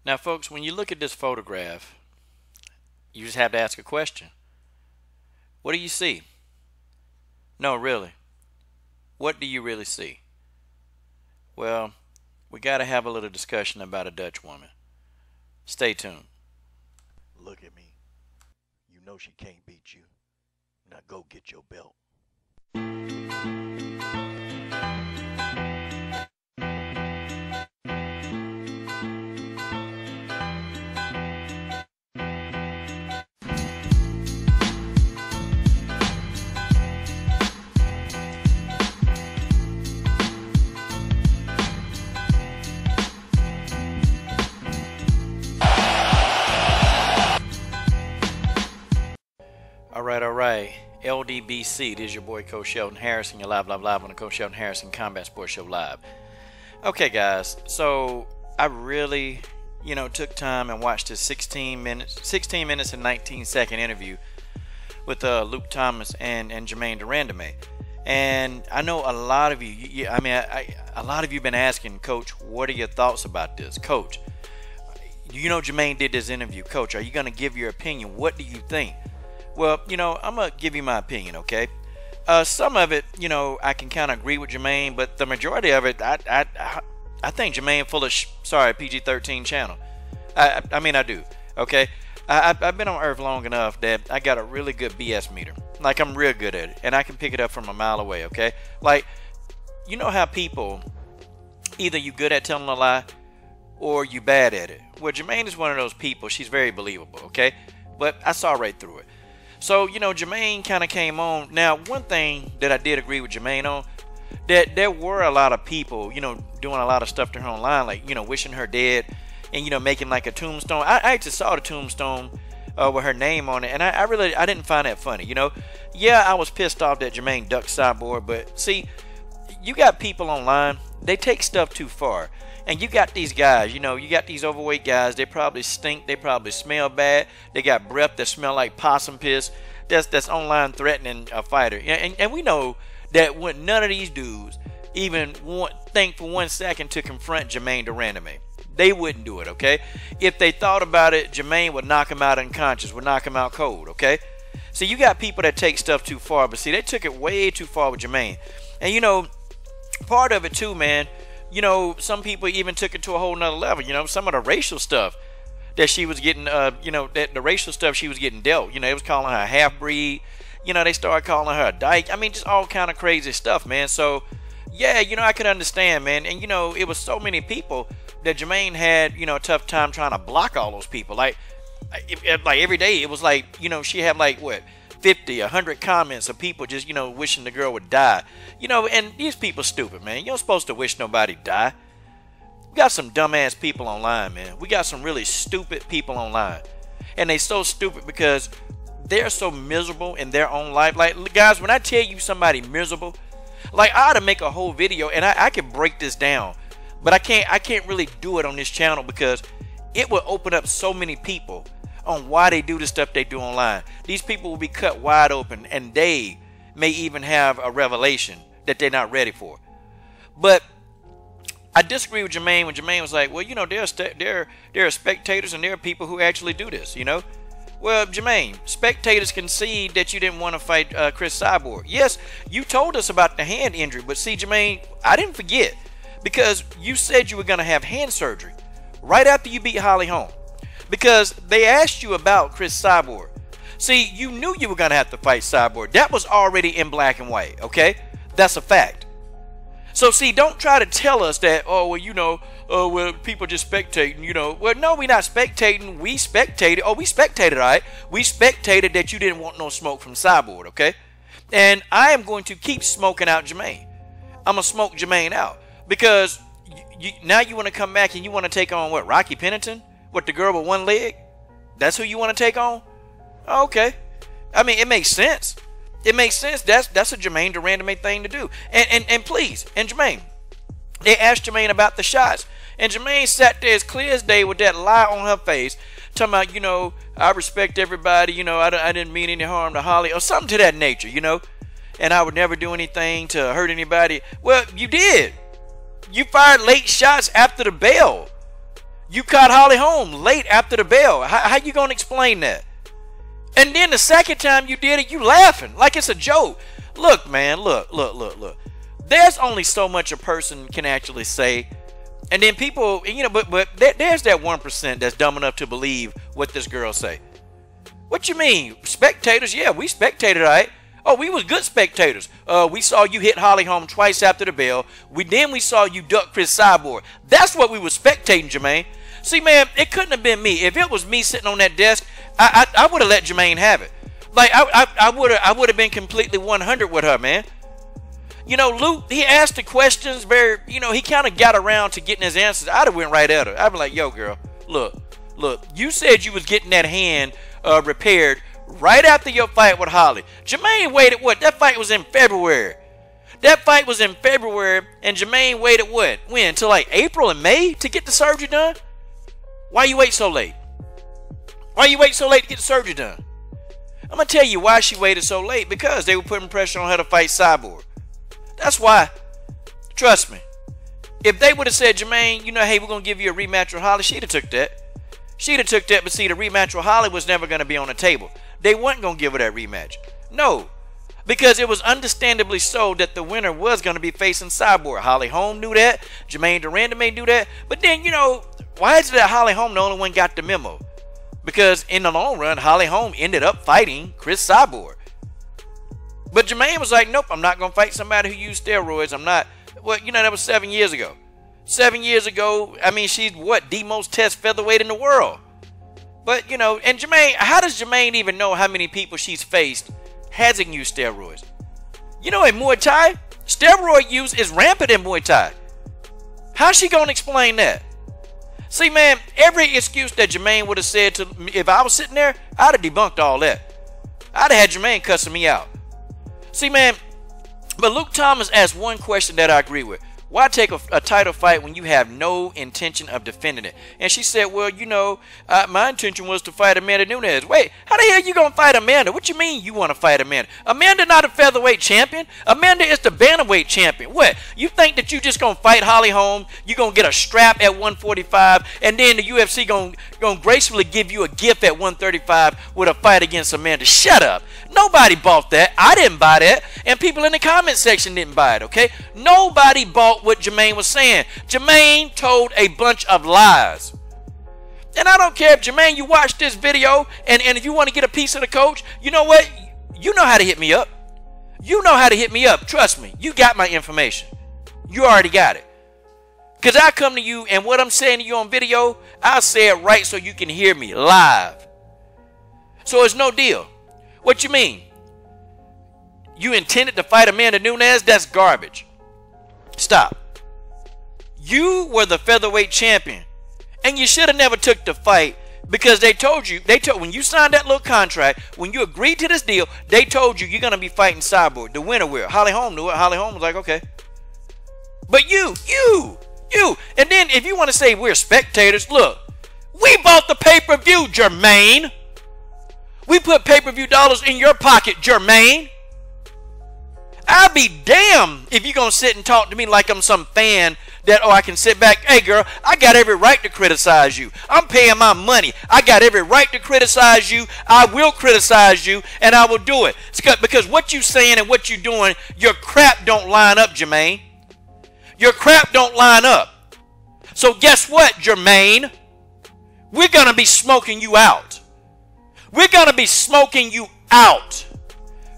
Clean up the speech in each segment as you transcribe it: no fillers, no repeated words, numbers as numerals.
Now, folks, when you look at this photograph, you just have to ask a question. What do you see? No, really. What do you really see? Well, we got to have a little discussion about a Dutch woman. Stay tuned. Look at me. You know she can't beat you. Now go get your belt. All right. LDBC, this is your boy Coach Sheldon Harrison. You're live on the Coach Sheldon Harrison Combat Sports Show Live. Okay, guys. So I really, took time and watched this 16 minutes and 19-second interview with Luke Thomas and Germaine De Randamie. And I know a lot of you, a lot of you have been asking, Coach, what are your thoughts about this? Coach, Germaine did this interview. Coach, are you going to give your opinion? What do you think? Well, I'm going to give you my opinion, okay? Some of it, I can kind of agree with Germaine, but the majority of it, I think Germaine full of PG-13 channel. I do, okay? I've been on Earth long enough that I got a really good BS meter. Like, I'm real good at it, and I can pick it up from a mile away, okay? Like, you know how people, either you good at telling a lie or you bad at it. Well, Germaine is one of those people. She's very believable, okay? But I saw right through it. So, Germaine kind of came on. Now, one thing that I did agree with Germaine on, that there were a lot of people, doing a lot of stuff to her online, like, wishing her dead and, making like a tombstone. I actually saw the tombstone with her name on it, and I didn't find that funny, Yeah, I was pissed off that Germaine ducked Cyborg, but see, you got people online, they take stuff too far. And you got these guys, you got these overweight guys. They probably stink. They probably smell bad. They got breath that smell like possum piss. That's online threatening a fighter. And we know that when none of these dudes even think for 1 second to confront Germaine De Randamie, they wouldn't do it, okay? If they thought about it, Germaine would knock him out unconscious, would knock him out cold, okay? So you got people that take stuff too far, but see, they took it way too far with Germaine. And part of it too, man. Some people even took it to a whole nother level. Some of the racial stuff that she was getting, that the racial stuff she was getting dealt. They was calling her a half-breed. They started calling her a dyke. Just all kind of crazy stuff, man. So, yeah, I could understand, man. And, it was so many people that Germaine had, a tough time trying to block all those people. Like every day, it was like, she had like, 50, 100 comments of people just, wishing the girl would die. And these people stupid, man. You're supposed to wish nobody die. We got some dumbass people online, man. We got some really stupid people online. And they so stupid because they're so miserable in their own life. Like, guys, when I tell you somebody miserable, like, I ought to make a whole video, and I can break this down. But I can't really do it on this channel because it will open up so many people on why they do the stuff they do online. These people will be cut wide open, and they may even have a revelation that they're not ready for. But I disagree with Germaine when Germaine was like, well, there are spectators and there are people who actually do this, Well, Germaine, spectators concede that you didn't want to fight Chris Cyborg. Yes, you told us about the hand injury, but see, Germaine, I didn't forget because you said you were going to have hand surgery right after you beat Holly Holm. Because they asked you about Chris Cyborg. See, you knew you were going to have to fight Cyborg. That was already in black and white, okay? That's a fact. So, see, don't try to tell us that, people just spectating, Well, no, we're not spectating. We spectated. Oh, we spectated, all right? We spectated that you didn't want no smoke from Cyborg, okay? And I am going to keep smoking out Germaine. I'm going to smoke Germaine out. Because now you want to come back and you want to take on, Rocky Pennington? What, the girl with one leg? That's who you want to take on? Okay. It makes sense. It makes sense. That's a Germaine De Randamie thing to do. And please, and Germaine, they asked Germaine about the shots. And Germaine sat there as clear as day with that lie on her face, talking about, I respect everybody, I didn't mean any harm to Holly, or something to that nature, And I would never do anything to hurt anybody. Well, you did. You fired late shots after the bell. You caught Holly Holm late after the bell. How you going to explain that? And then the second time you did it, you laughing like it's a joke. Look, man, look. There's only so much a person can actually say. And then people, you know, but there's that 1% that's dumb enough to believe what this girl say. What you mean? Spectators? Yeah, we spectated, all right. Oh, we was good spectators. We saw you hit Holly Holm twice after the bell. Then we saw you duck Chris Cyborg. That's what we were spectating, Germaine. See, man, it couldn't have been me. If it was me sitting on that desk, I would have let Germaine have it. Like, I would have been completely 100 with her, man. You know, Luke, he asked the questions very, you know, he kind of got around to getting his answers. I'd have went right at her. I'd be like, yo, girl, look, you said you was getting that hand repaired right after your fight with Holly. Germaine waited, what? That fight was in February. And Germaine waited, what? When? Until like April and May to get the surgery done? Why you wait so late? Why you wait so late to get the surgery done? I'm going to tell you why she waited so late. Because they were putting pressure on her to fight Cyborg. That's why. Trust me. If they would have said, Germaine, you know, hey, we're going to give you a rematch with Holly, she'd have took that. But see, the rematch with Holly was never going to be on the table. They weren't going to give her that rematch. No. Because it was understandably so that the winner was going to be facing Cyborg. Holly Holm knew that. Germaine De Randamie knew that. But then, you know, why is it that Holly Holm the only one got the memo? Because in the long run, Holly Holm ended up fighting Chris Cyborg. But Germaine was like, nope, I'm not going to fight somebody who used steroids. I'm not. Well, you know, that was 7 years ago. 7 years ago, I mean, she's what? The most test featherweight in the world. But, you know, and Germaine, how does Germaine even know how many people she's faced hasn't used steroids? You know, in Muay Thai, steroid use is rampant in Muay Thai. How's she going to explain that? See, man, every excuse that Germaine would have said to me, if I was sitting there, I'd have debunked all that. I'd have had Germaine cussing me out. See, man, but Luke Thomas asked one question that I agree with. Why take a title fight when you have no intention of defending it? And she said, well, you know, my intention was to fight Amanda Nunes. Wait, how the hell you going to fight Amanda? What you mean you want to fight Amanda? Amanda not a featherweight champion. Amanda is the bantamweight champion. What? You think that you just going to fight Holly Holm, you going to get a strap at 145, and then the UFC going to gracefully give you a gift at 135 with a fight against Amanda? Shut up. Nobody bought that. I didn't buy that. And people in the comment section didn't buy it, okay? Nobody bought what Germaine was saying. Germaine told a bunch of lies. And I don't care if, Germaine, you watch this video and if you want to get a piece of the coach, you know what? You know how to hit me up. You know how to hit me up. Trust me. You got my information. You already got it. Because I come to you and what I'm saying to you on video, I'll say it right so you can hear me live. So it's no deal. What you mean? You intended to fight Amanda Nunes? That's garbage. Stop. You were the featherweight champion. And you should have never took the fight because they told you, when you signed that little contract, when you agreed to this deal, they told you you're going to be fighting Cyborg. The winner will. Holly Holm knew it. Holly Holm was like, okay. But you. And then if you want to say we're spectators, look, we bought the pay-per-view, Germaine. We put pay-per-view dollars in your pocket, Germaine. I'll be damned if you're going to sit and talk to me like I'm some fan that, oh, I can sit back. Hey, girl, I got every right to criticize you. I'm paying my money. I got every right to criticize you. I will criticize you, and I will do it. Because what you saying and what you doing, your crap don't line up, Germaine. Your crap don't line up. So guess what, Germaine? We're going to be smoking you out. We're going to be smoking you out.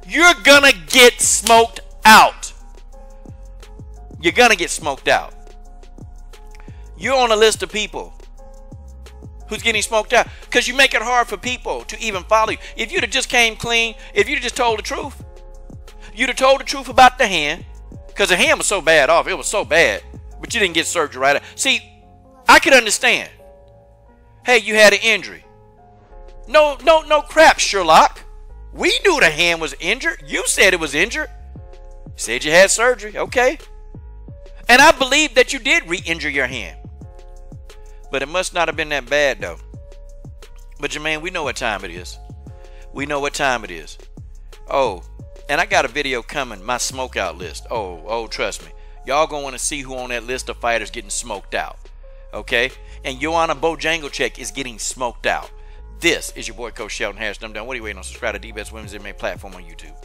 You're going to get smoked out. You're going to get smoked out. You're on a list of people who's getting smoked out because you make it hard for people to even follow you. If you'd have just came clean, if you'd have just told the truth, you'd have told the truth about the hand because the hand was so bad off. It was so bad, but you didn't get surgery right. See, I could understand. Hey, you had an injury. No crap, Sherlock. We knew the hand was injured. You said it was injured. You said you had surgery. Okay. And I believe that you did re-injure your hand. But it must not have been that bad, though. But, Germaine, we know what time it is. We know what time it is. Oh, and I got a video coming, my smokeout list. Oh, trust me. Y'all gonna want to see who on that list of fighters getting smoked out. Okay? and Joanna Bojanglechek is getting smoked out. This is your boy Coach Sheldon Harris. Dumb down. What are you waiting on? Subscribe to the best women's MMA platform on YouTube.